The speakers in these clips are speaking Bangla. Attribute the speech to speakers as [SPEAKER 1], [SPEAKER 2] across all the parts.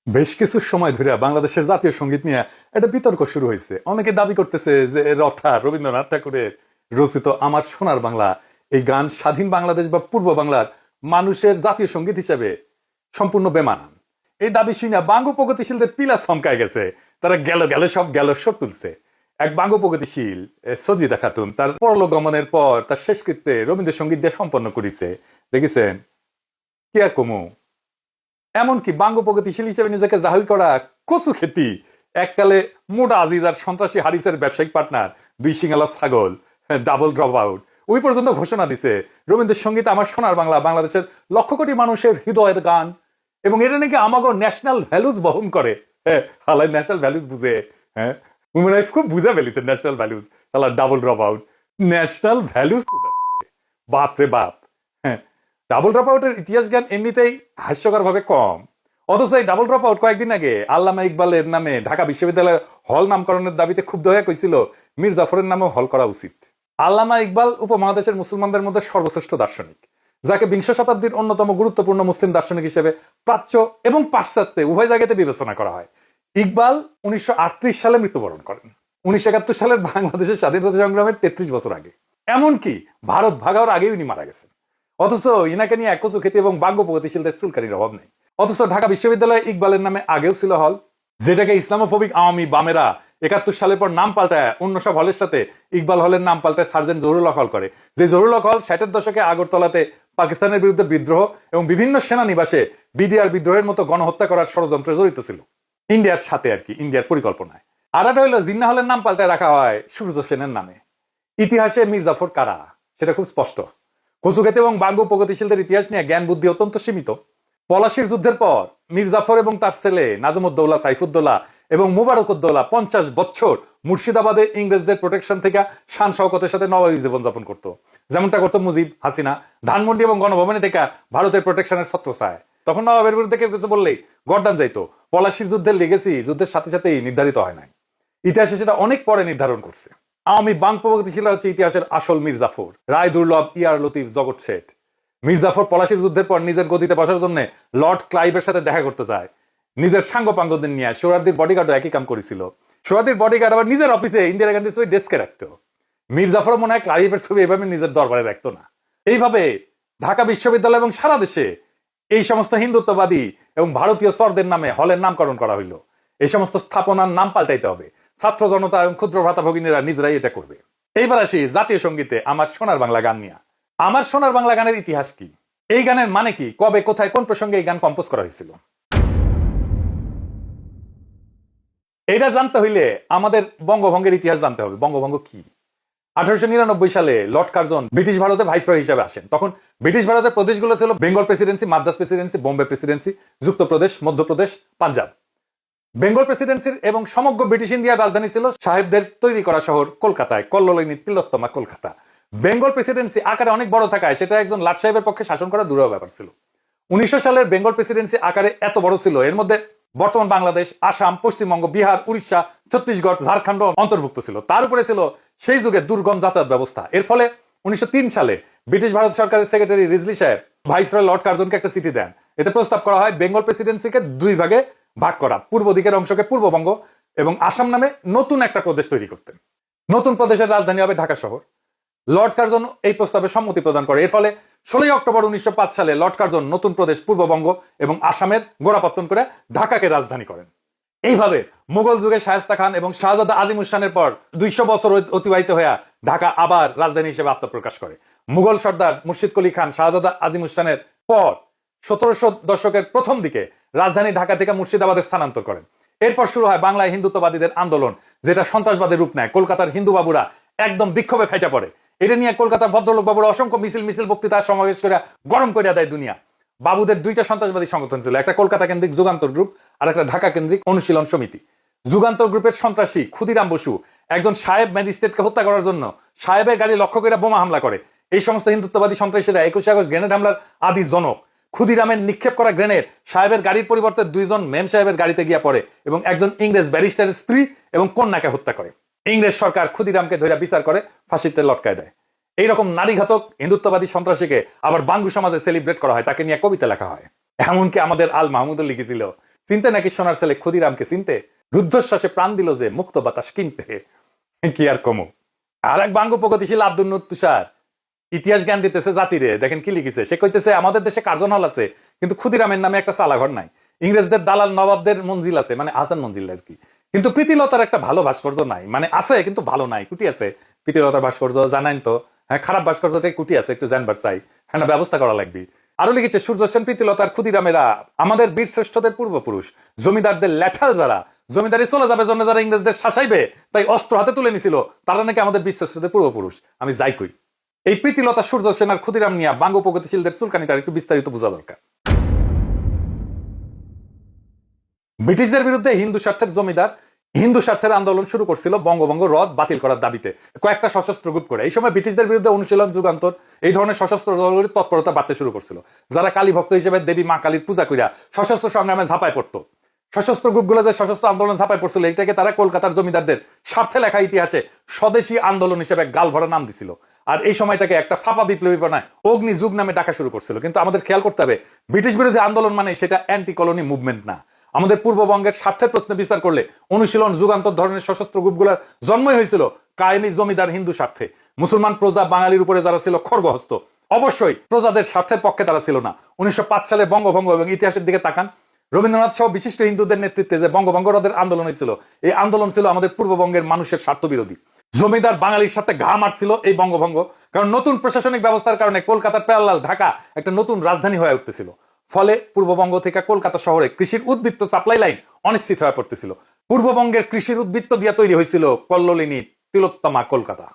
[SPEAKER 1] বেশ কিছু সময় ধরে বাংলাদেশের জাতীয় সঙ্গীত নিয়ে একটা বিতর্ক শুরু হয়েছে। অনেকে দাবি করতেছে যে রবীন্দ্রনাথ ঠাকুরের রচিত আমার সোনার বাংলা এই গান স্বাধীন বাংলাদেশ বা পূর্ব বাংলার মানুষের জাতীয় সঙ্গীত হিসেবে সম্পূর্ণ বেমানান। এই দাবি শুনে বাঙ্গু প্রগতিশীলদের পিলা চমকায় গেছে। তারা গেল গেল সব গেল সব তুলছে। এক বাঙ্গু প্রগতিশীল সজিদা খাতুন তার পরলোক গমনের পর তার শেষকৃত্যে রবীন্দ্রসঙ্গীত দিয়ে সম্পন্ন করেছে। দেখেছেন কি আর কমু। এমনকি বাঙ্গু প্রগতিশীল হিসেবে নিজেকে জাহির করা কচু খেতি এককালে মোটা আজিজ আর সন্ত্রাসী হারিসের ব্যবসায়িক পার্টনার দুই সিঙ্গালা ছাগল ডাবল ড্রপ আউট ওই পর্যন্ত ঘোষণা দিছে রবীন্দ্রসঙ্গীত আমার সোনার বাংলা বাংলাদেশের লক্ষ কোটি মানুষের হৃদয়ের গান এবং এটা নাকি আমাগো ন্যাশনাল ভ্যালুজ বহন করে। হ্যাঁ, হালাই ন্যাশনাল ভ্যালুজ বুঝে। হ্যাঁ, উমেন খুব বুঝে ফেলিছে ন্যাশনাল ভ্যালুজ। হালা double drop out national values বাপ রে বাপ। হ্যাঁ, ডাবল ড্রপ আউটের ইতিহাস জ্ঞান এমনিতেই হাস্যকর ভাবে কম, অথচ এই ডাবল ড্রপ আউট কয়েকদিন আগে আল্লামা ইকবালের নামে ঢাকা বিশ্ববিদ্যালয়ের হল নামকরণের দাবিতে ক্ষুব্ধ হয়ে কইছিল মীর জাফরের নামে হল করা উচিত। আল্লামা ইকবাল উপমহাদেশের মুসলমানদের মধ্যে সর্বশ্রেষ্ঠ দার্শনিক, যাকে বিংশ শতাব্দীর অন্যতম গুরুত্বপূর্ণ মুসলিম দার্শনিক হিসেবে প্রাচ্য এবং পাশ্চাত্যে উভয় জায়গাতে বিবেচনা করা হয়। ইকবাল 1938 সালে মৃত্যুবরণ করেন, 1971 সালের বাংলাদেশের স্বাধীনতা সংগ্রামের 33 বছর আগে। এমনকি ভারত ভাগার আগেই উনি মারা গেছেন। অথচ ইনাকে নিয়ে একচু খেতে এবং বাঙ্গ প্রগতিশীলদের চুলকানির অভাব নেই। অথচ ঢাকা বিশ্ববিদ্যালয়ে ইকবালের নামে আগেও ছিল হল, যেটাকে ইসলামোফোবিক আওয়ামী বামেরা 71 সালের পর নাম পাল্টায় অন্য সব হলের সাথে ইকবাল হলের নাম পাল্টায় সার্জেন্ট জহুরুল হক হল করে। যে জহুরুল হক হল 60-এর দশকে আগরতলাতে পাকিস্তানের বিরুদ্ধে বিদ্রোহ এবং বিভিন্ন সেনানিবাসে বিডিআর বিদ্রোহের মতো গণহত্যা করার ষড়যন্ত্রে জড়িত ছিল ইন্ডিয়ার সাথে আর কি, ইন্ডিয়ার পরিকল্পনায়। আর একটা হইলো জিন্না হলের নাম পাল্টায় রাখা হয় সূর্য সেনের নামে। ইতিহাসে মীর জাফর কারা সেটা খুব স্পষ্ট। কচুখেতে এবং বাঙ্গু প্রগতিশীলদের ইতিহাস নিয়ে জ্ঞান বুদ্ধি অত্যন্ত সীমিত। পলাশির যুদ্ধের পর মীর জাফর এবং তার ছেলে নাজমুদ্দৌলা সাইফুদ্দৌলা এবং মুবারকুদ্দৌলা 50 বছর মুর্শিদাবাদে ইংরেজদের প্রোটেকশন থেকে শান শওকতের সাথে নবাবী জীবনযাপন করতো, যেমনটা করতো মুজিব, হাসিনা। ধানমন্ডি এবং গণভবনে থেকে ভারতের প্রোটেকশনের ছত্রছায়। তখন নবাবের বিরুদ্ধে কেউ কিছু বললেই গর্দান যাইতো। পলাশির যুদ্ধের লেগেছি যুদ্ধের সাথে সাথেই নির্ধারিত হয় নাই, ইতিহাসে সেটা অনেক পরে নির্ধারণ করছে। আওয়ামী বাং প্রগতিশীল হচ্ছে ইতিহাসের আসল মীর জাফর, রায় দুর্লভ, ইয়ার লতিফ, জগৎ শেঠ। মীর জাফর পলাশির যুদ্ধের পর নিজের গদিতে বসার জন্য লর্ড ক্লাইভের সাথে দেখা করতে যায়, নিজের সাঙ্গ পাঙ্গদের নিয়ে। সোহরাওয়ার্দীর বডিগার্ডও একই কাম করেছিল। সোহরাওয়ার্দীর বডিগার্ড আবার নিজের অফিসে ইন্দিরা গান্ধীর ছবি ডেস্কে রাখতো। মীর জাফর মনে হয় ক্লাইভের ছবি এভাবে নিজের দরবারে রাখতো না। এইভাবে ঢাকা বিশ্ববিদ্যালয় এবং সারা দেশে এই সমস্ত হিন্দুত্ববাদী এবং ভারতীয় চরদের নামে হলের নামকরণ করা হইল। এই সমস্ত স্থাপনার নাম পাল্টাইতে হবে। ছাত্র জনতা এবং ক্ষুদ্র ভাতা ভগিনীরা নিজেরাই এটা করবে। এইবার আসি জাতীয় সঙ্গীতে আমার সোনার বাংলা গান নিয়ে। আমার সোনার বাংলা গানের ইতিহাস কি, এই গানের মানে কি, কবে কোথায় কোন প্রসঙ্গে এই গান কম্পোজ করা হয়েছিল, এটা জানতে হইলে আমাদের বঙ্গভঙ্গের ইতিহাস জানতে হবে। বঙ্গভঙ্গ কি? 1899 সালে লর্ড কার্জন ব্রিটিশ ভারতে ভাইসরয় হিসেবে আসেন। তখন ব্রিটিশ ভারতের প্রদেশগুলো ছিল Bengal presidency, Madras presidency, Bombay presidency, Yukta Pradesh, Madhya Pradesh, Punjab. Bengal প্রেসিডেন্সির এবং সমগ্র ব্রিটিশ ইন্ডিয়ার রাজধানী ছিল সাহেবদের তৈরি করা শহর কলকাতায়, কল্লোলিনী তিলোত্তমা কলকাতা। বেঙ্গল প্রেসিডেন্সি আকারে অনেক বড় থাকায় সেটা একজন লাট সাহেবের পক্ষে শাসন করা দুরূহ ব্যাপার ছিল। 1900 সালের বেঙ্গল প্রেসিডেন্সি আকারে এত বড় ছিল, এর মধ্যে বর্তমান বাংলাদেশ, আসাম, পশ্চিমবঙ্গ, বিহার, উড়িষ্যা, ছত্তিশগড়, ঝাড়খণ্ড অন্তর্ভুক্ত ছিল। তার উপরে ছিল সেই যুগে দুর্গম যাতায়াত ব্যবস্থা। এর ফলে 1903 সালে ব্রিটিশ ভারত সরকারের সেক্রেটারি রিজলি সাহেব ভাইসরয় লর্ড কার্জনকে একটা চিঠি দেন। এতে প্রস্তাব করা হয় বেঙ্গল প্রেসিডেন্সিকে দুই ভাগে ভাগ করা, পূর্ব দিকের অংশকে পূর্ববঙ্গ এবং আসাম নামে নতুন একটা প্রদেশ তৈরি করতেন। নতুন প্রদেশের রাজধানী হবে ঢাকা শহর। লর্ড কার্জন এই প্রস্তাবে সম্মতি প্রদান করে। এর ফলে 16 অক্টোবর 1905 সালে লর্ড কার্জন নতুন প্রদেশ পূর্ববঙ্গ এবং আসামের গোড়াপত্তন করে ঢাকাকে রাজধানী করেন। এইভাবে মুঘল যুগে শায়েস্তা খান এবং শাহজাদা আজিম উস-শানের পর 200 বছর অতিবাহিত হয়ে ঢাকা আবার রাজধানী হিসেবে আত্মপ্রকাশ করে। মুঘল সর্দার মুর্শিদ কুলি খান শাহজাদা আজিম উস-শানের পর 1700 দশকের প্রথম দিকে রাজধানী ঢাকা থেকে মুর্শিদাবাদে স্থানান্তর করেন। এরপর শুরু হয় বাংলায় হিন্দুত্ববাদীদের আন্দোলন, যেটা সন্ত্রাসবাদের রূপ নেয়। কলকাতার হিন্দু বাবুরা একদম বিক্ষোভে ফেটে পড়ে। এটা নিয়ে কলকাতার ভদ্রলোক বাবুরা অসংখ্য মিছিল বক্তৃতা সমাবেশ করে গরম করে দেয় দুনিয়া। বাবুদের দুইটা সন্ত্রাসবাদী সংগঠন ছিল, একটা কলকাতা কেন্দ্রিক যুগান্তর গ্রুপ আর একটা ঢাকা কেন্দ্রিক অনুশীলন সমিতি। যুগান্তর গ্রুপের সন্ত্রাসী ক্ষুদিরাম বসু একজন সাহেব ম্যাজিস্ট্রেটকে হত্যা করার জন্য সাহেবের গাড়ি লক্ষ্য করে বোমা হামলা করে। এই সমস্ত হিন্দুত্ববাদী সন্ত্রাসীরা 21 আগস্ট গ্রেনেড হামলার আদি জনক। ক্ষুদিরামের নিক্ষেপ করা গ্রেনেড সাহেবের গাড়ির পরিবর্তে দুইজন মেম সাহেবের গাড়িতে গিয়া পড়ে এবং একজন ইংরেজ ব্যারিস্টারের স্ত্রী এবং কন্যাকে হত্যা করে। ইংরেজ সরকার ক্ষুদিরামকে ধরে বিচার করে ফাঁসিতে লটকায় দেয়। এইরকম নারীঘাতক হিন্দুত্ববাদী সন্ত্রাসীকে আবার বাঙ্গু সমাজে সেলিব্রেট করা হয়, তাকে নিয়ে কবিতা লেখা হয়। এমনকি আমাদের আল মাহমুদও লিখেছিল, চিনতে নাকি সোনার ছেলে ক্ষুদিরামকে চিনতে? রুদ্ধশ্বাসে প্রাণ দিল যে মুক্ত বাতাস কিনতে। কি আর কমো। আর এক বাঙ্গ প্রগতিশীল আব্দুল নূর তুষার ইতিহাস জ্ঞান দিতেছে জাতিরে। দেখেন কি লিখেছে, সে কইতেছে আমাদের দেশে কার্জন হল আছে কিন্তু ক্ষুদিরামের নামে একটা চালাঘর নাই। ইংরেজদের দালাল নবাবদের মঞ্জিল আছে, মানে আসান মঞ্জিল আর কি, কিন্তু প্রীতিলতার একটা ভালো ভাস্কর্য নাই। মানে আছে কিন্তু ভালো নাই, কুটি আছে। প্রীতিলতার ভাস্কর্য জানাইন তো, হ্যাঁ খারাপ ভাস্কর্যটাই কুটি আছে, একটু জানবার চাই, হ্যাঁ না ব্যবস্থা করা লাগবে। আরো লিখেছে সূর্য সেন প্রীতিলতার ক্ষুদিরামেরা আমাদের বীর শ্রেষ্ঠদের পূর্বপুরুষ, জমিদারদের ল্যাঠাল যারা, জমিদারি চলে যাবে জন্য যারা ইংরেজদের শাসাইবে তাই অস্ত্র হাতে তুলে নিছিল, তারা নাকি আমাদের বীর শ্রেষ্ঠদের পূর্বপুরুষ। আমি যাই কই, এই প্রীতিলতা সূর্য সেন আর ক্ষুদিরাম নিয়ে বাঙ্গ প্রগতিশীলদের চুলকানিটা একটু বিস্তারিত বোঝা দরকার। ব্রিটিশদের বিরুদ্ধে হিন্দু স্বার্থের জমিদার হিন্দু স্বার্থের আন্দোলন শুরু করছিল বঙ্গভঙ্গ রদ বাতিল করার দাবিতে কয়েকটা সশস্ত্র গ্রুপ করে। এই সময় ব্রিটিশদের বিরুদ্ধে অনুশীলন যুগান্তর এই ধরনের সশস্ত্র দলগুলির তৎপরতা বাড়তে শুরু করছিল, যারা কালী ভক্ত হিসেবে দেবী মা কালীর পূজা করিয়া সশস্ত্র সংগ্রামে ঝাঁপায় পড়তো। সশস্ত্র গ্রুপগুলো যে সশস্ত্র আন্দোলন ঝাঁপায় পড়ছিল, এটাকে তারা কলকাতার জমিদারদের স্বার্থে লেখা ইতিহাসে স্বদেশী আন্দোলন হিসেবে গাল ভরা নাম দিছিল। আর এই সময়টাকে একটা ফাঁপা বিপ্লবী বানায় অগ্নি যুগ নামে ডাকা শুরু করছিল। কিন্তু আমাদের খেয়াল করতে হবে, ব্রিটিশ বিরোধী আন্দোলন মানে সেটা অ্যান্টি কলোনি মুভমেন্ট না। আমাদের পূর্ববঙ্গের স্বার্থের প্রশ্নে বিচার করলে অনুশীলন যুগান্তর ধরনের সশস্ত্র গ্রুপগুলোর জন্মই হয়েছিল কায়েমি জমিদার হিন্দু স্বার্থে। মুসলমান প্রজা বাঙালির উপরে যারা ছিল খড়গহস্ত, অবশ্যই প্রজাদের স্বার্থের পক্ষে তারা ছিল না। 1905 সালে বঙ্গভঙ্গ এবং ইতিহাসের দিকে তাকান, রবীন্দ্রনাথ সহ বিশিষ্ট হিন্দুদের নেতৃত্বে যে বঙ্গভঙ্গ রদের আন্দোলন হয়েছিল, এই আন্দোলন ছিল আমাদের পূর্ববঙ্গের মানুষের স্বার্থ বিরোধী। জমিদার বাঙালির সাথে ঘা মারছিল এই বঙ্গভঙ্গ, কারণ নতুন প্রশাসনিক ব্যবস্থার কারণে কলকাতার প্যারালাল ঢাকা একটা নতুন রাজধানী হয়ে উঠতেছিল। ফলে পূর্ববঙ্গ থেকে কলকাতা শহরে কৃষির উদ্বৃত্ত সাপ্লাই লাইন অনিশ্চিত হয়ে পড়তেছিল। পূর্ববঙ্গের কৃষির উদ্বৃত্ত দিয়ে তৈরি হয়েছিল কল্লোলিনী তিলোত্তমা কলকাতা।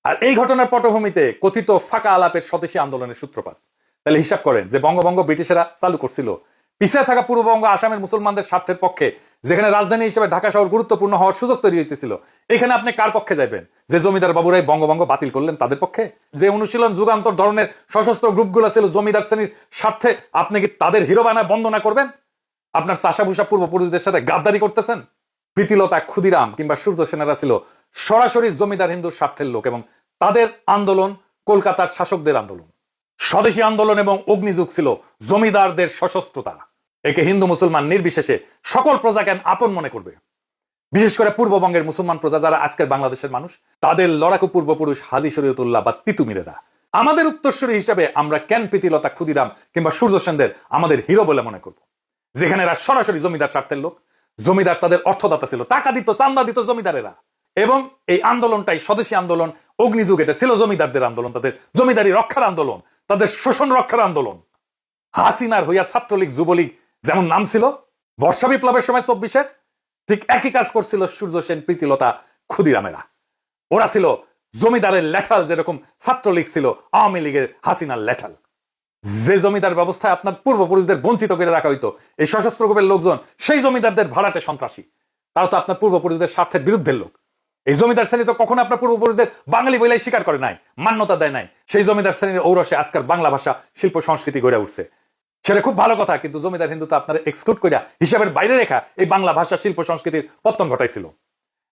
[SPEAKER 1] আর এই ঘটনার পটভূমিতে কথিত ফাঁকা আলাপের স্বদেশী আন্দোলনের সূত্রপাত। তাহলে হিসাব করেন যে বঙ্গভঙ্গ ব্রিটিশেরা চালু করছিল পিছিয়ে থাকা পূর্ববঙ্গ আসামের মুসলমানদের স্বার্থের পক্ষে, যেখানে রাজধানী হিসেবে ঢাকা শহর গুরুত্বপূর্ণ হওয়ার সুযোগ তৈরি হইতেছিল। এখানে আপনি কার পক্ষে যাবেন? যে জমিদার বাবুরাই বঙ্গভঙ্গ বাতিল করলেন তাদের পক্ষে? যে অনুশীলন যুগান্তর ধরনের সশস্ত্র গ্রুপগুলো ছিল জমিদার শ্রেণীর স্বার্থে, আপনি কি তাদের হিরো বানায় বন্দনা করবেন? আপনার চাষাভূষা পূর্বপুরুষদের সাথে গাদ্দারি করতেছেন? প্রীতিলতা, ক্ষুদিরাম কিংবা সূর্য সেনেরা ছিল সরাসরি জমিদার হিন্দুর স্বার্থের লোক, এবং তাদের আন্দোলন কলকাতার শাসকদের আন্দোলন। স্বদেশী আন্দোলন এবং অগ্নিযুগ ছিল জমিদারদের সশস্ত্রতা। একে হিন্দু মুসলমান নির্বিশেষে সকল প্রজাকে আপন মনে করবে। বিশেষ করে পূর্ববঙ্গের মুসলমান প্রজা যারা আজকের বাংলাদেশের মানুষ, তাদের লড়াকু পূর্বপুরুষ হাজী শরীয়তুল্লাহ বা তিতুমিরেরা। আমাদের উত্তরসূরি হিসেবে আমরা কেন প্রীতিলতা, ক্ষুদিরাম কিংবা সূর্য সেনদের আমাদের হিরো বলে মনে করব, যেখানে এরা সরাসরি জমিদার স্বার্থের লোক? জমিদার তাদের অর্থদাতা ছিল, টাকা দিত, চান্দা দিত জমিদারেরা। এবং এই আন্দোলনটাই স্বদেশী আন্দোলন। অগ্নিযুগ এটা ছিল জমিদারদের আন্দোলন, তাদের জমিদারি রক্ষার আন্দোলন, তাদের শোষণ রক্ষার আন্দোলন। হাসিনার হইয়া ছাত্রলীগ, যুবলীগ যেমন নাম ছিল বর্ষা বিপ্লবের সময় 24-এর, ঠিক একই কাজ করছিল সূর্য সেন, প্রীতিলতা, ক্ষুদিরামেরা। ওরা ছিল জমিদারের ল্যাঠাল, যেরকম ছাত্রলীগ ছিল আওয়ামী লীগের হাসিনার ল্যাঠাল। যে জমিদার ব্যবস্থায় আপনার পূর্বপুরুষদের বঞ্চিত করে রাখা হইতো, এই সশস্ত্র গ্রুপের লোকজন সেই জমিদারদের ভাড়াটে সন্ত্রাসী। তারা তো আপনার পূর্বপুরুষদের স্বার্থের বিরুদ্ধের লোক। এই জমিদার শ্রেণী তো কখনো আপনার পূর্বপুরুষদের বাঙালি বলেই স্বীকার করে নাই, মান্যতা দেয় নাই। সেই জমিদার শ্রেণীর ঔরসে আজকাল বাংলা ভাষা, শিল্প, সংস্কৃতি গড়ে উঠছে। সেটা খুব ভালো কথা, কিন্তু জমিদার হিন্দু তো আপনারা এক্সক্লুড করিয়া হিসাবের বাইরে রেখা এই বাংলা ভাষা, শিল্প, সংস্কৃতির পতন ঘটাইছিল।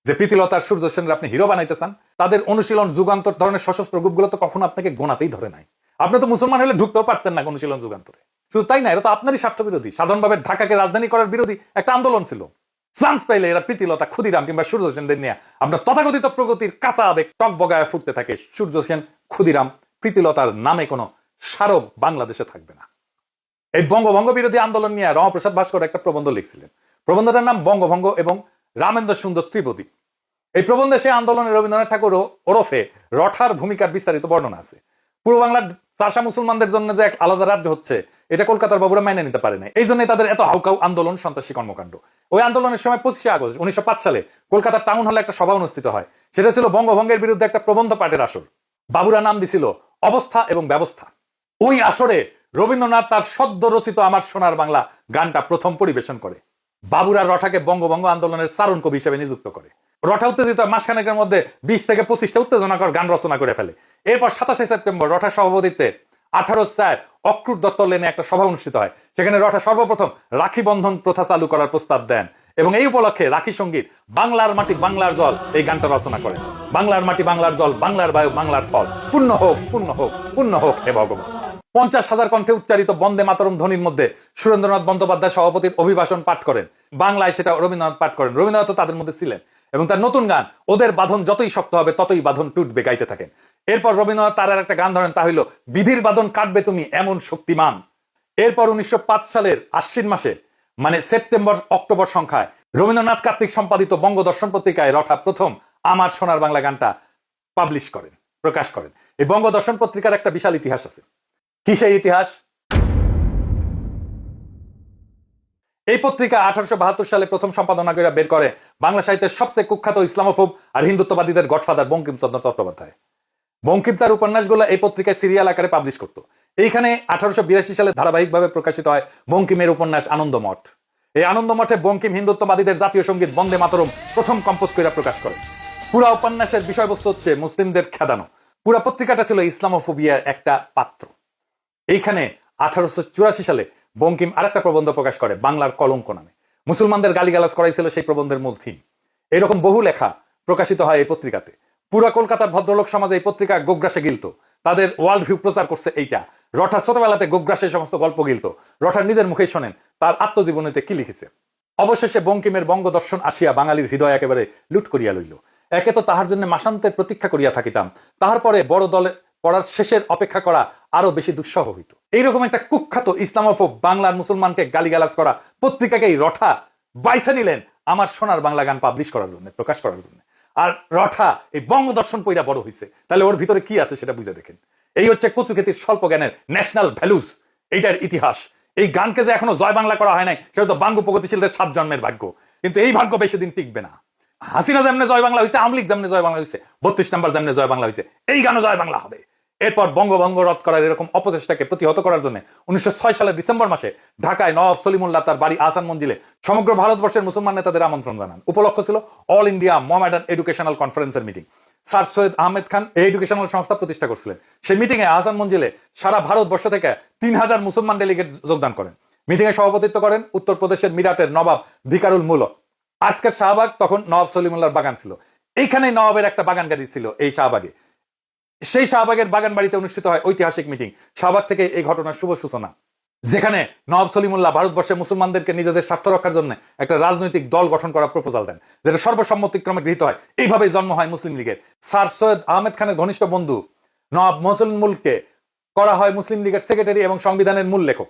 [SPEAKER 1] যে প্রীতিলতার, সূর্য সেনের আপনি হিরো বানাইতে চান, তাদের অনুশীলন যুগান্তর ধরনের সশস্ত্র গ্রুপগুলো তো কখনো আপনাকে গোনাতেই ধরে নাই। আপনি তো মুসলমান হলে ঢুকতেও পারতেন না অনুশীলন যুগান্তরে। শুধু তাই না, এরা তো আপনারই স্বার্থ বিরোধী। সাধারণভাবে ঢাকাকে রাজধানী করার বিরোধী একটা আন্দোলন ছিল। চান্স পাইলে এরা প্রীতিলতা, ক্ষুদিরাম কিংবা সূর্য সেনদের নিয়ে আপনার তথাকথিত প্রগতির কাঁচা আবেগ টক বগায় ফুটতে থাকে। সূর্য সেন, ক্ষুদিরাম, প্রীতিলতার নামে কোনো স্মারক বাংলাদেশে থাকবে না। এই বঙ্গভঙ্গ বিরোধী আন্দোলন নিয়ে রমাপ্রসাদ ভাস্কর একটা প্রবন্ধ লিখছিলেন। প্রবন্ধটার নাম বঙ্গভঙ্গ এবং রামেন্দ্র সুন্দর ত্রিপদী। এই প্রবন্ধে সে আন্দোলনে রবীন্দ্রনাথ ঠাকুর ওরফে রঠার ভূমিকার বিস্তারিত বর্ণনা আছে। পূর্ব বাংলার চাষা মুসলমানদের জন্য যে এক আলাদা রাজ্য হচ্ছে, এটা কলকাতার বাবুরা মেনে নিতে পারে না। এই জন্যই তাদের এত হাউকাউ আন্দোলন, সন্ত্রাসী কর্মকাণ্ড। ওই আন্দোলনের সময় 25শে আগস্ট 1905 সালে কলকাতার টাউন হলে একটা সভা অনুষ্ঠিত হয়। সেটা ছিল বঙ্গভঙ্গের বিরুদ্ধে একটা প্রবন্ধ পাঠের আসর। বাবুরা নাম দিছিল অবস্থা এবং ব্যবস্থা। ওই আসরে রবীন্দ্রনাথ তার সদ্য রচিত আমার সোনার বাংলা গানটা প্রথম পরিবেশন করে। বাবুরা রঠাকে বঙ্গভঙ্গ আন্দোলনের চারণ কবি হিসেবে নিযুক্ত করে। রঠা উত্তেজিত মাসখানেকের মধ্যে 20 থেকে 25টা উত্তেজনাকর গান রচনা করে ফেলে। এরপর 27শে সেপ্টেম্বর রঠার সভাপতিত্বে 1804 অক্রুর দত্ত লেনে একটা সভা অনুষ্ঠিত হয়। সেখানে রঠা সর্বপ্রথম রাখি বন্ধন প্রথা চালু করার প্রস্তাব দেন এবং এই উপলক্ষে রাখি সঙ্গীত বাংলার মাটি বাংলার জল এই গানটা রচনা করেন। বাংলার মাটি বাংলার জল, বাংলার বায়ু বাংলার ফল, পূর্ণ হোক পূর্ণ হোক পূর্ণ হোক হে ভগবান। 50,000 কণ্ঠে উচ্চারিত বন্দে মাতরম ধ্বনির মধ্যে সুরেন্দ্রনাথ বন্দ্যোপাধ্যায় সভাপতির অভিভাষণ পাঠ করেন, বাংলায় সেটা রবীন্দ্রনাথ পাঠ করেন। রবীন্দ্রনাথ তাদের মধ্যে ছিলেন এবং তার নতুন গান ওদের বাঁধন যতই শক্ত হবে ততই বাঁধন টুটবে গাইতে থাকেন। এরপর রবীন্দ্রনাথ তার একটা গান ধরেন, তা হইল বিধির বাঁধন কাটবে তুমি এমন শক্তিমান। এরপর 1905 সালের আশ্বিন মাসে, মানে সেপ্টেম্বর অক্টোবর সংখ্যায়, রবীন্দ্রনাথ কর্তৃক সম্পাদিত বঙ্গদর্শন পত্রিকায় রঠা প্রথম আমার সোনার বাংলা গানটা পাবলিশ করেন, প্রকাশ করেন। এই বঙ্গদর্শন পত্রিকার একটা বিশাল ইতিহাস আছে। কি সেই ইতিহাস? এই পত্রিকা 1872 সালে প্রথম সম্পাদনা করে বের করে বাংলা সাহিত্যের সবচেয়ে কুখ্যাত ইসলামোফোব আর হিন্দুত্ববাদীদের গডফাদার বঙ্কিমচন্দ্র চট্টোপাধ্যায়। বঙ্কিম তার উপন্যাসগুলো এই পত্রিকায় সিরিয়াল আকারে পাবলিশ করত। এইখানে 1882 সালে ধারাবাহিকভাবে প্রকাশিত হয় বঙ্কিমের উপন্যাস আনন্দমঠ। এই আনন্দমঠে বঙ্কিম হিন্দুত্ববাদীদের জাতীয় সঙ্গীত বন্দে মাতরম প্রথম কম্পোজ করে প্রকাশ করেন। পুরা উপন্যাসের বিষয়বস্তু হচ্ছে মুসলিমদের খেদানো। পুরা পত্রিকাটা ছিল ইসলামোফোবিয়ার একটা পাত্র। এইখানে 1884 সালে বঙ্কিম আরেকটা প্রবন্ধ প্রকাশ করে বাংলার কলঙ্ক নামে। মুসলমানদের গালিগালাজ করাইছিল সেই প্রবন্ধের মূল থিম। এরকম বহু লেখা প্রকাশিত হয় এই পত্রিকাতে। পুরা কলকাতার ভদ্রলোক সমাজে এই পত্রিকা গোগ্রাসে গিলত। তাদের ওয়ার্ল্ড ভিউ প্রচার করছে এইটা। রঠা ছোটবেলাতে গোগ্রাসে সমস্ত গল্প গিলত। রঠার নিজের মুখেই শোনেন তার আত্মজীবনীতে কি লিখেছে। অবশেষে বঙ্কিমের বঙ্গদর্শন আসিয়া বাঙালির হৃদয় একেবারে লুট করিয়া লইল। একে তো তাহার জন্য মাসান্তের প্রতীক্ষা করিয়া থাকিতাম, তাহার পরে বড় দলে পড়ার শেষের অপেক্ষা করা আরো বেশি দুঃসহ হইত। এইরকম একটা কুখ্যাত ইসলামোফোব বাংলার মুসলমানকে গালিগালাজ করা পত্রিকাকেই রঠা বাইসা নিলেন আমার সোনার বাংলা গান পাবলিশ করার জন্য, প্রকাশ করার জন্য। আর রঠা এই বঙ্গদর্শন পইরা বড় হইছে, তাহলে ওর ভিতরে কি আছে সেটা বুঝে দেখেন। এই হচ্ছে কচুক্ষেতির স্বল্প জ্ঞানের ন্যাশনাল ভ্যালুজ, এইটার ইতিহাস। এই গানকে যে এখনো জয় বাংলা করা হয় নাই, সেটা তো বাঙ্গু প্রগতিশীলদের 7 জন্মের ভাগ্য। কিন্তু এই ভাগ্য বেশি দিন টিকবে না। হাসিনা যেমনে জয় বাংলা হয়েছে, আওয়ামী লীগ যেমনে জয় বাংলা হয়েছে, 32 নম্বর যেমনে জয় বাংলা হয়েছে, এই গানও জয় বাংলা হবে। এরপর বঙ্গভঙ্গ রদ করার এরকম অপচেষ্টাকে প্রতিহত করার জন্য 1906 সালের ডিসেম্বর মাসে ঢাকায় নওয়াব সলিমুল্লাহ তার বাড়ি আহসান মঞ্জিলে সমগ্র ভারতবর্ষের মুসলমান নেতাদের আমন্ত্রণ জানান। উপলক্ষ ছিল অল ইন্ডিয়া মোহামেডান এডুকেশনাল কনফারেন্সের মিটিং। স্যার সৈয়দ আহমেদ খান এই এডুকেশনাল সংস্থা প্রতিষ্ঠা করছিলেন। সেই মিটিং এ আহসান মঞ্জিলে সারা ভারতবর্ষ থেকে 3000 মুসলমান ডেলিগেট যোগদান করেন। মিটিং এ সভাপতিত্ব করেন উত্তরপ্রদেশের মিরাটের নবাব ভিকারুল মুলক। আজকের শাহবাগ তখন নওয়াব সলিমুল্লাহর বাগান ছিল। এইখানে নওয়াবের একটা বাগান গাড়ি ছিল এই শাহবাগে। সেই শাহবাগের বাগান বাড়িতে অনুষ্ঠিত হয় ঐতিহাসিক মিটিং। শাহবাগ থেকে এই ঘটনার শুভ সূচনা, যেখানে নওয়াব সলিমুল্লাহ ভারতবর্ষের মুসলমানদেরকে নিজেদের স্বার্থ রক্ষার জন্য একটা রাজনৈতিক দল গঠন করার প্রপোজাল দেন, যেটা সর্বসম্মতিক্রমে গৃহীত হয়। এইভাবেই জন্ম হয় মুসলিম লীগের। স্যার সৈয়দ আহমেদ খানের ঘনিষ্ঠ বন্ধু নওয়াব মুলককে করা হয় মুসলিম লীগের সেক্রেটারি এবং সংবিধানের মূল লেখক।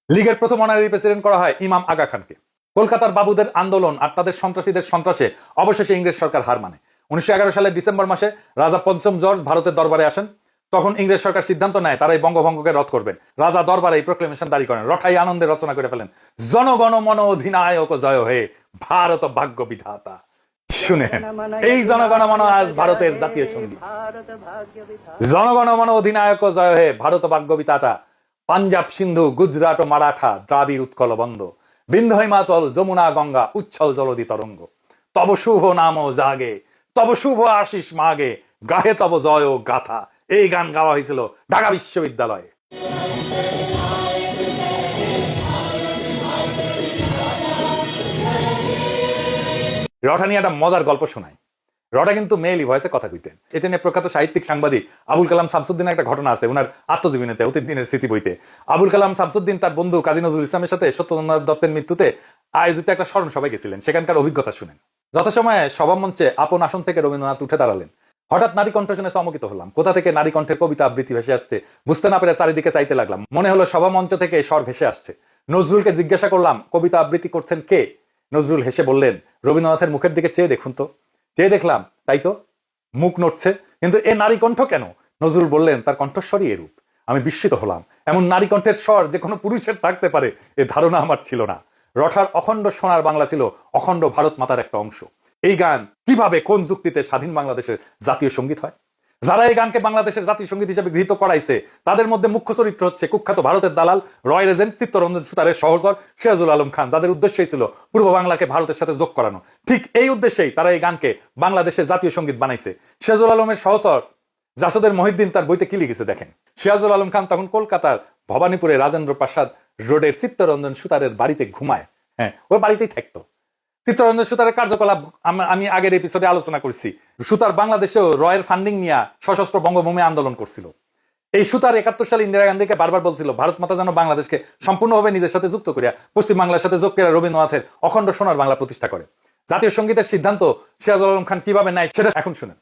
[SPEAKER 1] লীগের প্রথম অনারারি প্রেসিডেন্ট করা হয় ইমাম আগা খানকে। কলকাতার বাবুদের আন্দোলন আর তাদের সন্ত্রাসীদের সন্ত্রাসে অবশেষে ইংরেজ সরকার হার মানে। 1911 সালের ডিসেম্বর মাসে রাজা পঞ্চম জর্জ ভারতের দরবারে আসেন। তখন ইংরেজ সরকার সিদ্ধান্ত নেয় তারা এই বঙ্গভঙ্গকে রদ করবেন। রাজা দরবারে এই প্রক্লেমেশন জারি করেন। রঠাই আনন্দে রচনা করে ফেলেন, জনগণ মন অধিনায়ক জয় হে ভারত ভাগ্য বিধাতা। শুনেন, এই জনগণ মন আজ ভারতের জাতীয় সঙ্গীত। জনগণ মন অধিনায়ক জয় হে ভারত ভাগ্য বিধাতা। পাঞ্জাব সিন্ধু গুজরাট ও মারাঠা দ্রাবিড় উৎকল বন্ধ, বিন্ধ্য হিমাচল যমুনা গঙ্গা উচ্ছল জলদি তরঙ্গ। তব শুভ নাম জাগে, তব শুভ আশিস মাগে, গাহে তব জয় ও গাথা। এই গান গাওয়া হয়েছিল ঢাকা বিশ্ববিদ্যালয়ে। রঠা নিয়ে একটা মজার গল্প শোনায়। রঠা কিন্তু মেয়েলি ভয়েসে কথা কইতেন। এটা নিয়ে প্রখ্যাত সাহিত্যিক সাংবাদিক আবুল কালাম শামসুদ্দিনের একটা ঘটনা আছে ওনার আত্মজীবনীতে, অতীত দিনের স্মৃতি বইতে। আবুল কালাম শামসুদ্দিন তার বন্ধু কাজী নজরুল ইসলামের সাথে সত্যেন্দ্রনাথ দত্তের মৃত্যুতে আয়োজিত একটা স্মরণ সভায় গেছিলেন। সেখানকার অভিজ্ঞতা শুনেন। যথাসময়ে সভা মঞ্চে আপন আসন থেকে রবীন্দ্রনাথ উঠে দাঁড়ালেন। হঠাৎ নারী কণ্ঠ শুনে চমকিত হলাম। কোথা থেকে নারী কণ্ঠের কবিতা আবৃত্তি ভেসে আসছে বুঝতে না পেরে চারিদিকে চাইতে লাগলাম। মনে হলো সভা মঞ্চ থেকে স্বর ভেসে আসছে। নজরুলকে জিজ্ঞাসা করলাম, কবিতা আবৃত্তি করছেন কে? নজরুল হেসে বললেন, রবীন্দ্রনাথের মুখের দিকে চেয়ে দেখুন তো। চেয়ে দেখলাম, তাই তো, মুখ নড়ছে, কিন্তু এ নারী কণ্ঠ কেন? নজরুল বললেন, তার কণ্ঠস্বরই এরূপ। আমি বিস্মিত হলাম। এমন নারী কণ্ঠের স্বর যে কোনো পুরুষের থাকতে পারে এ ধারণা আমার ছিল না। রঠার অখণ্ড সোনার বাংলা ছিল অখণ্ড ভারত মাতার একটা অংশ। এই গান কিভাবে কোন যুক্তিতে স্বাধীন বাংলাদেশের জাতীয় সঙ্গীত হয়? যারা এই গানকে বাংলাদেশের জাতীয় সঙ্গীত হিসেবে গৃহীত করাইছে তাদের মধ্যে মুখ্য চরিত্র হচ্ছে কুখ্যাত ভারতের দালাল রয় রেজেন্ট চিত্তরঞ্জন সুতারের সহচর সিরাজুল আলম খান, যাদের উদ্দেশ্যই ছিল পূর্ব বাংলাকে ভারতের সাথে যোগ করানো। ঠিক এই উদ্দেশ্যেই তারা এই গানকে বাংলাদেশের জাতীয় সঙ্গীত বানাইছে। সিরাজুল আলমের সহচর জাসদের মহিউদ্দিন তার বইতে কি লিখেছে দেখেন। সিরাজুল আলম খান তখন কলকাতার ভবানীপুরে রাজেন্দ্র প্রাসাদ রোডের চিত্তরঞ্জন সুতারের বাড়িতে ঘুমায়। হ্যাঁ, ওর বাড়িতেই থাকতো। চিত্তরঞ্জন সুতারের কার্যকলাপ আমি আগের এপিসোডে আলোচনা করছি। সুতার বাংলাদেশেও রয়ের ফান্ডিং নিয়ে সশস্ত্র বঙ্গভূমি আন্দোলন করছিল। এই সুতার 71 সালে ইন্দিরা গান্ধীকে বারবার বলছিল ভারত মাতা যেন বাংলাদেশকে সম্পূর্ণভাবে নিজের সাথে যুক্ত করিয়া পশ্চিম বাংলার সাথে যোগ করিয়া রবীন্দ্রনাথের অখণ্ড সোনার বাংলা প্রতিষ্ঠা করে। জাতীয় সঙ্গীতের সিদ্ধান্ত সিরাজুল আলম খান কিভাবে নেয় সেটা এখন শুনেন।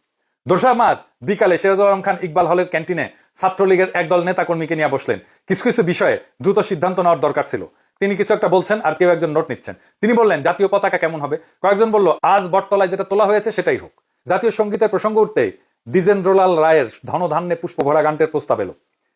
[SPEAKER 1] 2 মার্চ বিকালে সিরাজুল আলম খান ইকবাল হলের ক্যান্টিনে ছাত্রলীগের একদল নেতা কর্মীকে নিয়ে বসলেন। কিছু কিছু বিষয়ে দ্রুত সিদ্ধান্ত নেওয়ার দরকার ছিল। তিনি কিছু একটা বলছেন আর কেউ একজন নোট নিচ্ছেন। তিনি বললেন জাতীয় পতাকা কেমন হবে, কয়েকজন বলল আজ বটতলায় যেটা তোলা হয়েছে সেটাই হোক। জাতীয় সঙ্গীতের প্রসঙ্গ উঠতেই দ্বিজেন্দ্রলাল রায়ের ধনধান্যে পুষ্পভরা গানটির প্রস্তাব এলো।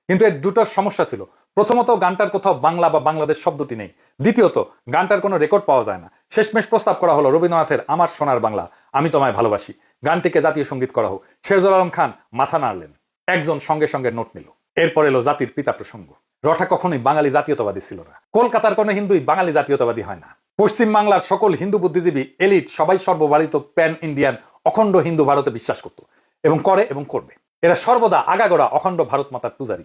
[SPEAKER 1] কিন্তু এর দুটো সমস্যা ছিল। প্রথমত, গানটার কোথাও বাংলা বা বাংলাদেশ শব্দটি নেই। দ্বিতীয়ত, গানটার কোনো রেকর্ড পাওয়া যায় না। শেষমেশ প্রস্তাব করা হলো রবীন্দ্রনাথের আমার সোনার বাংলা, আমি তোমায় ভালোবাসি গানটিকে জাতীয় সঙ্গীত করা হোক। সিরাজুল আলম খান মাথা নাড়লেন, একজন সঙ্গে সঙ্গে নোট নিল। এরপর এলো জাতির পিতা প্রসঙ্গ। রঠা কখনোই বাঙালি জাতীয়তাবাদী ছিল না। কলকাতার কোনো হিন্দুই বাঙালি জাতীয়তাবাদী হয় না। পশ্চিম বাংলার সকল হিন্দু বুদ্ধিজীবী এলিট সবাই সর্বভারতীয় প্যান ইন্ডিয়ান অখণ্ড হিন্দু ভারতে বিশ্বাস করত এবং করে এবং করবে। এরা সর্বদা আগাগোড়া অখণ্ড ভারত মাতার পূজারী।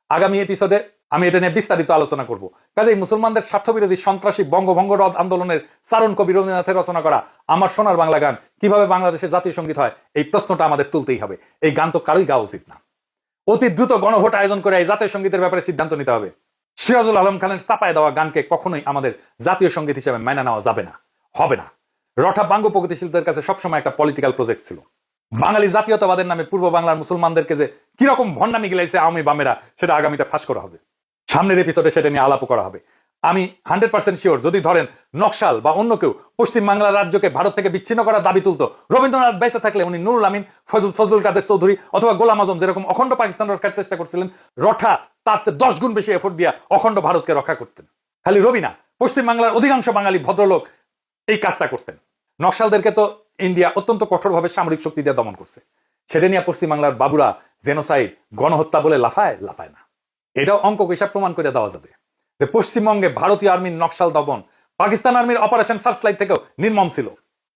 [SPEAKER 1] আগামী এপিসোডে আমি এটা নিয়ে বিস্তারিত আলোচনা করব। কাজেই মুসলমানদের স্বার্থবিরোধী সন্ত্রাসী বঙ্গভঙ্গ রদ আন্দোলনের চারণ কবি রবীন্দ্রনাথের রচনা করা আমার সোনার বাংলা গান কিভাবে বাংলাদেশের জাতীয় সঙ্গীত হয়, এই প্রশ্নটা আমাদের তুলতেই হবে। এই গান তো কারোই গাওয়া উচিত না। অতি দ্রুত গণভোট আয়োজন করে এই জাতীয় সঙ্গীতের ব্যাপারে সিদ্ধান্ত নিতে হবে। সিরাজুল আলম খানের চাপায় দেওয়া গানকে কখনোই আমাদের জাতীয় সঙ্গীত হিসেবে মেনে নেওয়া যাবে না, হবে না। রঠা বাঙ্গ প্রগতিশীলদের কাছে সবসময় একটা পলিটিক্যাল প্রজেক্ট ছিল। বাঙালি জাতীয়তাবাদের নামে পূর্ব বাংলার মুসলমানদেরকে যে কিরকম ভণ্ডামি গিলাইছে আওয়ামী বামেরা, সেটা আগামীতে ফাঁস করা হবে। সামনের এপিসোডে সেটা নিয়ে আলাপ করা হবে। আমি 100% শিওর, যদি ধরেন নকশাল বা অন্য কেউ পশ্চিম বাংলার রাজ্যকে ভারত থেকে বিচ্ছিন্ন করার দাবি তুলতো, রবীন্দ্রনাথ বেঁচে থাকলে উনি নুরুল আমিন, ফজলুল কাদের চৌধুরী অথবা গোলাম আজম যেরকম অখণ্ড পাকিস্তান রক্ষার চেষ্টা করছিলেন, রঠা তার চেয়ে 10 গুণ বেশি এফোর্ট দিয়া অখণ্ড ভারতকে রক্ষা করতেন। খালি রবি না, পশ্চিম বাংলার অধিকাংশ বাঙালি ভদ্রলোক এই কাজটা করতেন। নকশালদেরকে তো ইন্ডিয়া অত্যন্ত কঠোরভাবে সামরিক শক্তি দিয়ে দমন করছে। সেটা নিয়ে পশ্চিম বাংলার বাবুরা জেনোসাইড, গণহত্যা বলে লাফায় না। এটাও অঙ্ক হিসাব প্রমাণ করে দেওয়া যাবে যে পশ্চিমবঙ্গে ভারতীয় আর্মির নকশাল দমন পাকিস্তান আর্মির অপারেশন সার্চলাইট থেকেও নির্মম ছিল।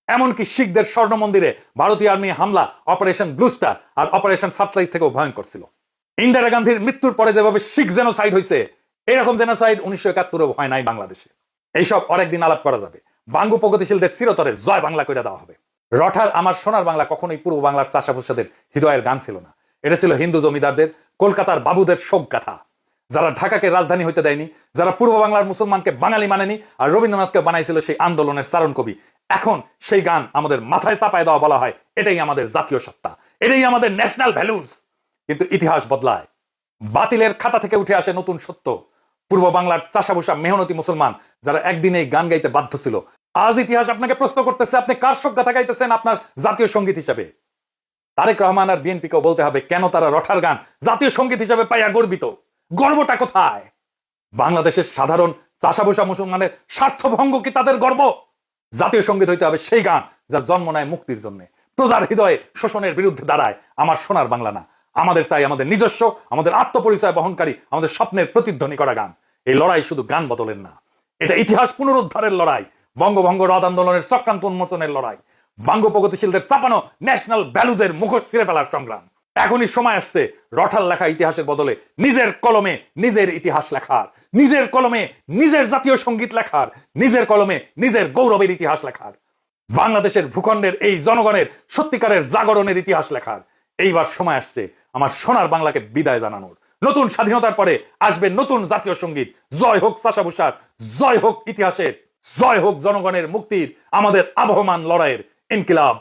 [SPEAKER 1] এমনকি শিখদের স্বর্ণ মন্দিরে ভারতীয় আর্মি হামলা অপারেশন ব্লু স্টার আর অপারেশন সার্চলাইট থেকেও ভয়ঙ্কর ছিল। ইন্দিরা গান্ধীর মৃত্যুর পরে যেভাবে শিখ জেনোসাইড হয়েছে, এরকম জেনোসাইড 1971 হয় নাই বাংলাদেশে। এইসব অনেকদিন আলাপ করা যাবে। বাঙ্গু প্রগতিশীলদের চিরতরে জয় বাংলা করে দেওয়া হবে। রঠার আমার সোনার বাংলা কখনোই পূর্ব বাংলার চাষাভুষাদের হৃদয়ের গান ছিল না। এটা ছিল হিন্দু জমিদারদের, কলকাতার বাবুদের শোক গাথা, যারা ঢাকাকে রাজধানী হইতে দেয়নি, যারা পূর্ব বাংলার মুসলমানকে বাঙালি মানেনি, আর রবীন্দ্রনাথকে বানাইছিল সেই আন্দোলনের চারণ কবি। এখন সেই গান আমাদের মাথায় চাপায় দেওয়া বলা হয় এটাই আমাদের জাতীয় সত্তা, এটাই আমাদের ন্যাশনাল ভ্যালুজ। কিন্তু ইতিহাস বদলায়, বাতিলের খাতা থেকে উঠে আসে নতুন সত্য। পূর্ব বাংলার চাষাভুষা মেহনতি মুসলমান যারা একদিন এই গান গাইতে বাধ্য ছিল, আজ ইতিহাস আপনাকে প্রশ্ন করতেছে আপনি কার শোক গাথা গাইতেছেন আপনার জাতীয় সঙ্গীত হিসাবে। তারেক রহমান আর বিএনপিকেও বলতে হবে কেন তারা রঠার গান জাতীয় সঙ্গীত হিসাবে পাইয়া গর্বিত। গর্বটা কোথায়? বাংলাদেশের সাধারণ চাষাভুষা মুসলমানের স্বার্থভঙ্গ কি তাদের গর্ব? জাতীয় সঙ্গীত হইতে হবে সেই গান যার জন্ম নেয় মুক্তির জন্য, প্রজার হৃদয়ে শোষণের বিরুদ্ধে দাঁড়ায়। আমার সোনার বাংলা না, আমাদের চাই আমাদের নিজস্ব, আমাদের আত্মপরিচয় বহনকারী, আমাদের স্বপ্নের প্রতিধ্বনি করা গান। এই লড়াই শুধু গান বদলের না, এটা ইতিহাস পুনরুদ্ধারের লড়াই, বঙ্গভঙ্গ রদ আন্দোলনের চক্রান্ত উন্মোচনের লড়াই, বাঙ্গ প্রগতিশীলদের চাপানো ন্যাশনাল ভ্যালুজের মুখোশ ছিঁড়ে ফেলার সংগ্রাম। এখনই সময় আসছে রঠার লেখা ইতিহাসের বদলে নিজের কলমে নিজের ইতিহাস লেখার, নিজের কলমে নিজের জাতীয় সঙ্গীত লেখার, নিজের কলমে নিজের গৌরবের ইতিহাস লেখার, বাংলাদেশের ভূখণ্ডের এই জনগণের সত্যিকারের জাগরণের ইতিহাস লেখার। এইবার সময় আসছে আমার সোনার বাংলাকে বিদায় জানানোর। নতুন স্বাধীনতার পরে আসবে নতুন জাতীয় সঙ্গীত। জয় হোক চাষাভুষার, জয় হোক ইতিহাসের, জয় হোক জনগণের মুক্তির, আমাদের আবহমান লড়াইয়ের। ইনকিলাব